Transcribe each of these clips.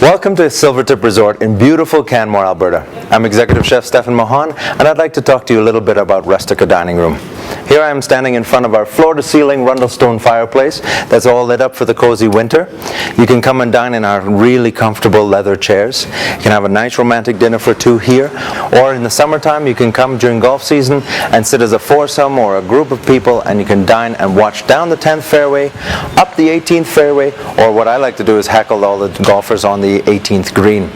Welcome to Silvertip Resort in beautiful Canmore, Alberta. I'm Executive Chef Stefan Mohan, and I'd like to talk to you a little bit about Rustica Dining Room. Here I am standing in front of our floor-to-ceiling Rundlestone fireplace that's all lit up for the cozy winter. You can come and dine in our really comfortable leather chairs. You can have a nice romantic dinner for two here, or in the summertime you can come during golf season and sit as a foursome or a group of people, and you can dine and watch down the 10th fairway, up the 18th fairway, or what I like to do is heckle all the golfers on the 18th green.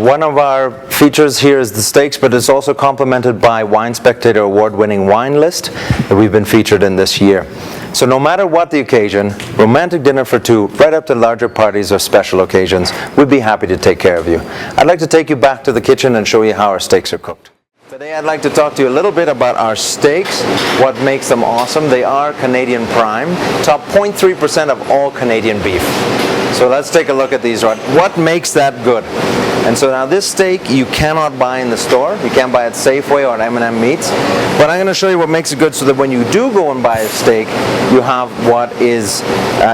One of our features here is the steaks, but it's also complemented by Wine Spectator award-winning wine list that we've been featured in this year. So no matter what the occasion, romantic dinner for two, right up to larger parties or special occasions, we'd be happy to take care of you. I'd like to take you back to the kitchen and show you how our steaks are cooked. Today I'd like to talk to you a little bit about our steaks, what makes them awesome. They are Canadian prime, top 0.3% of all Canadian beef. So let's take a look at these. What makes that good? And so now this steak you cannot buy in the store. You can't buy it Safeway or at M&M Meats. But I'm going to show you what makes it good so that when you do go and buy a steak, you have what is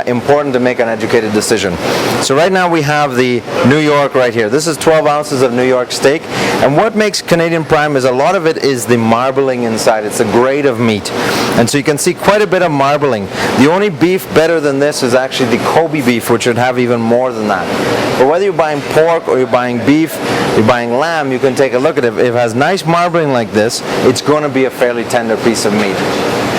important to make an educated decision. So right now we have the New York right here. This is 12 ounces of New York steak. And what makes Canadian prime is a lot of it is the marbling inside. It's a grade of meat. And so you can see quite a bit of marbling. The only beef better than this is actually the Kobe beef, which would have even more than that. But whether you're buying pork or you're buying beef, you're buying lamb, you can take a look at it. If it has nice marbling like this, it's going to be a fairly tender piece of meat.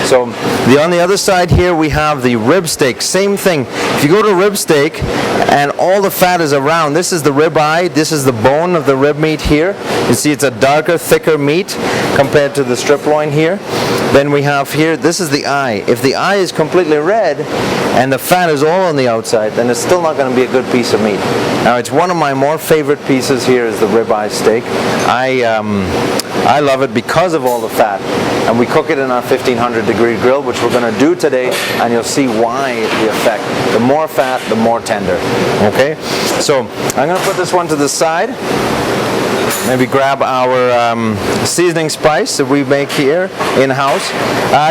So on the other side here we have the rib steak. Same thing. If you go to rib steak and all the fat is around, this is the rib eye, this is the bone of the rib meat here. You see it's a darker, thicker meat compared to the strip loin here. Then we have here, this is the eye. If the eye is completely red and the fat is all on the outside, then it's still not going to be a good piece of meat. Now it's one of my more favorite pieces here is the rib eye steak. I love it because of all the fat, and we cook it in our 1500 degree grill, which we're going to do today, and you'll see why the effect. The more fat, the more tender. Okay, so I'm going to put this one to the side. Maybe grab our seasoning spice that we make here in-house.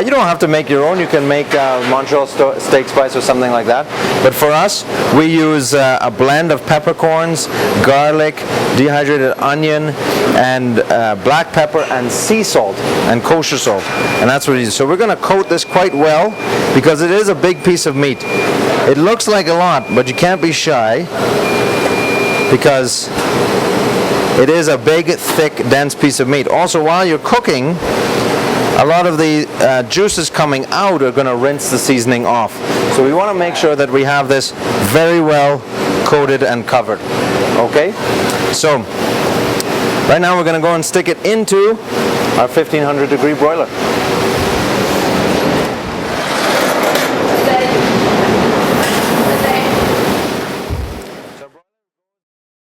You don't have to make your own. You can make Montreal steak spice or something like that. But for us, we use a blend of peppercorns, garlic, dehydrated onion, and black pepper and sea salt and kosher salt. And that's what it is. So we're going to coat this quite well because it is a big piece of meat. It looks like a lot, but you can't be shy because it is a big, thick, dense piece of meat. Also, while you're cooking, a lot of the juices coming out are going to rinse the seasoning off. So we want to make sure that we have this very well coated and covered. Okay? So right now we're going to go and stick it into our 1500 degree broiler.